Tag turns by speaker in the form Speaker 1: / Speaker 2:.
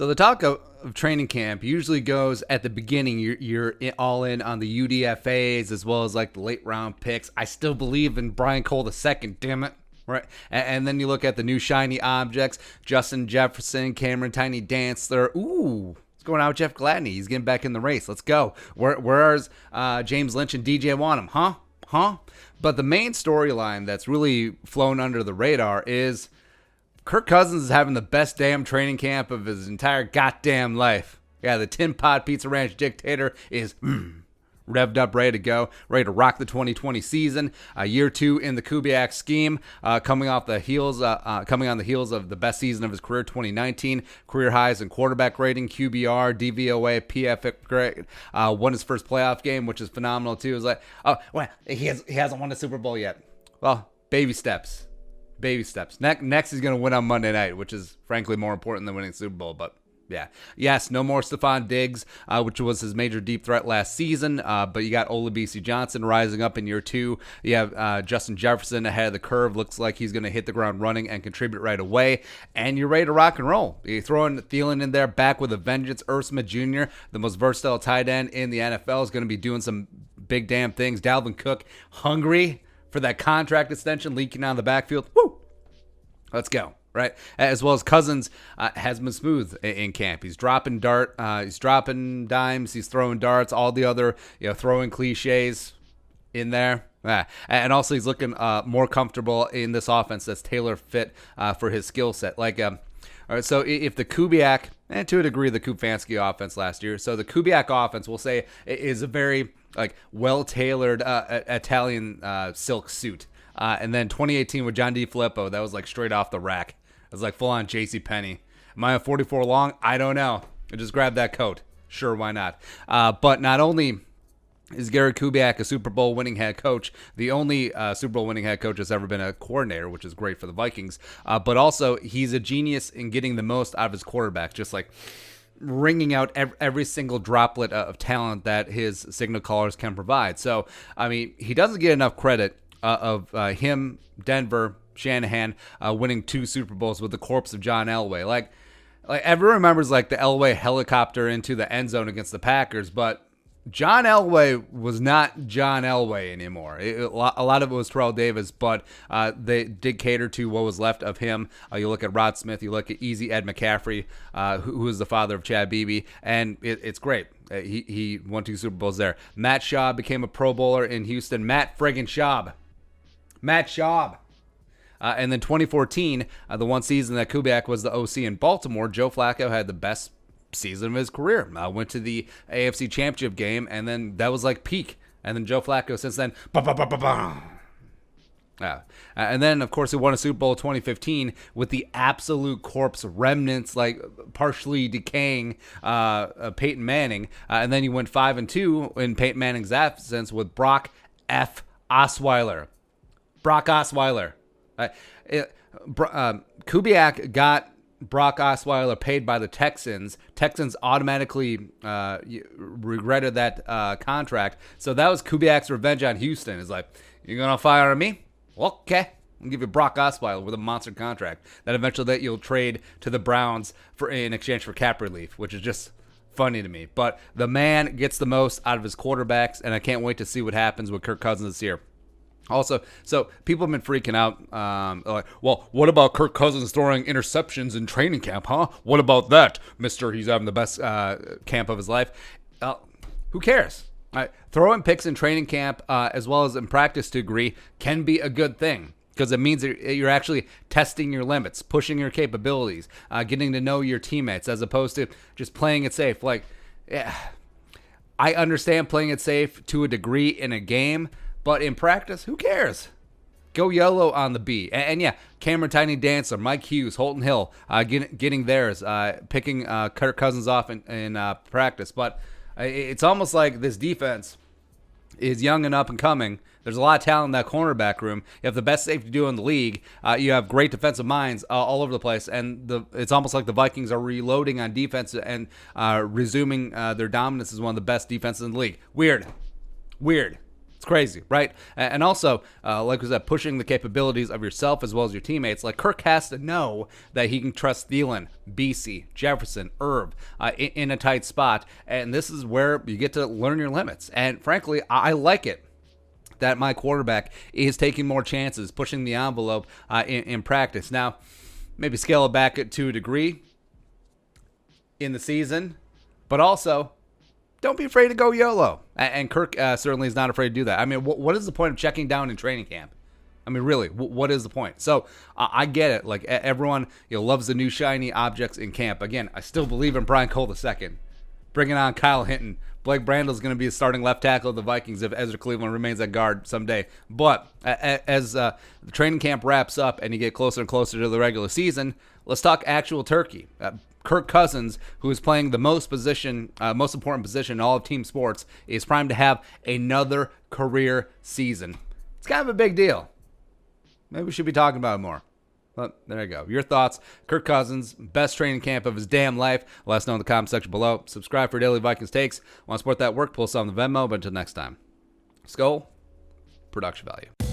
Speaker 1: So the talk of training camp usually goes at the beginning. You're all in on the UDFAs as well as like the late round picks. I still believe in Brian Cole II, damn it. Right. And then you look at the new shiny objects, Justin Jefferson, Cameron Tiny Dantzler. Ooh, what's going on with Jeff Gladney? He's getting back in the race. Let's go. Where's James Lynch and DJ Wanham? Huh? But the main storyline that's really flown under the radar is Kirk Cousins is having the best damn training camp of his entire goddamn life. Yeah, the Tin Pot Pizza Ranch dictator is revved up, ready to go, ready to rock the 2020 season. Year two in the Kubiak scheme, coming on the heels of the best season of his career, 2019. Career highs in quarterback rating, QBR, DVOA, PFF grade. Won his first playoff game, which is phenomenal too. It's like, oh, well, he hasn't won a Super Bowl yet. Well, baby steps. Baby steps. Next, he's going to win on Monday night, which is frankly more important than winning the Super Bowl. But yeah, yes, no more Stephon Diggs, which was his major deep threat last season. But you got Olabisi Johnson rising up in year two. You have Justin Jefferson ahead of the curve. Looks like he's going to hit the ground running and contribute right away. And you're ready to rock and roll. You're throwing Thielen in there, back with a vengeance. Ursma Jr., the most versatile tight end in the NFL, is going to be doing some big damn things. Dalvin Cook, hungry for that contract extension, leaking down the backfield. Woo! Let's go, right? As well as Cousins has been smooth in camp. He's dropping he's dropping dimes, he's throwing darts, all the other throwing cliches in there. And also he's looking more comfortable in this offense that's tailor fit for his skill set. All right, so if the Kubiak, and to a degree the Kufansky offense last year, so the Kubiak offense, we'll say, is a very well-tailored Italian silk suit. And then 2018 with John D. Filippo, that was like straight off the rack. It was like full-on JCPenney. Am I a 44 long? I don't know. I just grabbed that coat. Sure, why not? But not only is Gary Kubiak a Super Bowl winning head coach, the only Super Bowl winning head coach that's ever been a coordinator, which is great for the Vikings, but also he's a genius in getting the most out of his quarterbacks, just like wringing out every single droplet of talent that his signal callers can provide. So, I mean, he doesn't get enough credit of him, Denver, Shanahan, winning 2 Super Bowls with the corpse of John Elway. Like everyone remembers the Elway helicopter into the end zone against the Packers, but John Elway was not John Elway anymore. A lot of it was Terrell Davis, but they did cater to what was left of him. You look at Rod Smith, you look at Easy Ed McCaffrey, who is the father of Chad Beebe, and it's great. He won 2 Super Bowls there. Matt Schaub became a Pro Bowler in Houston. Matt Schaub. And then 2014, the one season that Kubiak was the OC in Baltimore, Joe Flacco had the best season of his career. Went to the AFC Championship game, and then that was like peak. And then Joe Flacco since then, and then, of course, he won a Super Bowl 2015 with the absolute corpse remnants, partially decaying Peyton Manning. And then he went 5-2 in Peyton Manning's absence with Brock F. Osweiler. Kubiak got Brock Osweiler paid by the Texans. Texans automatically regretted that contract. So that was Kubiak's revenge on Houston. It's like, you're going to fire me? Okay. I'll give you Brock Osweiler with a monster contract that eventually you'll trade to the Browns in exchange for cap relief, which is just funny to me. But the man gets the most out of his quarterbacks, and I can't wait to see what happens with Kirk Cousins this year. Also, so people have been freaking out. Well, what about Kirk Cousins throwing interceptions in training camp, huh? What about that, mister? He's having the best camp of his life. Who cares? Throwing picks in training camp, as well as in practice to a degree, can be a good thing because it means that you're actually testing your limits, pushing your capabilities, getting to know your teammates, as opposed to just playing it safe. I understand playing it safe to a degree in a game, but in practice, who cares? Go yellow on the B. And yeah, Cameron Tiny Dancer, Mike Hughes, Holton Hill, getting theirs, picking Kirk Cousins off in practice. But it's almost like this defense is young and up and coming. There's a lot of talent in that cornerback room. You have the best safety duo in the league. You have great defensive minds all over the place. And it's almost like the Vikings are reloading on defense and resuming their dominance as one of the best defenses in the league. Weird. It's crazy, right? And also, like we said, pushing the capabilities of yourself as well as your teammates. Like Kirk has to know that he can trust Thielen, BC, Jefferson, Irv in a tight spot. And this is where you get to learn your limits. And frankly, I like it that my quarterback is taking more chances, pushing the envelope in practice. Now, maybe scale it back to a degree in the season, but also don't be afraid to go YOLO. And Kirk certainly is not afraid to do that. I mean, what is the point of checking down in training camp? I mean, really, what is the point? So I get it. Like everyone, loves the new shiny objects in camp. Again, I still believe in Brian Cole II. Bringing on Kyle Hinton. Blake Brandel's going to be a starting left tackle of the Vikings if Ezra Cleveland remains at guard someday. But as the training camp wraps up and you get closer and closer to the regular season, let's talk actual turkey. Kirk Cousins, who is playing the most important position in all of team sports, is primed to have another career season. It's kind of a big deal. Maybe we should be talking about it more. But there you go. Your thoughts. Kirk Cousins, best training camp of his damn life. Let us know in the comment section below. Subscribe for daily Vikings takes. Want to support that work? Pull some on the Venmo. But until next time, Skol, production value.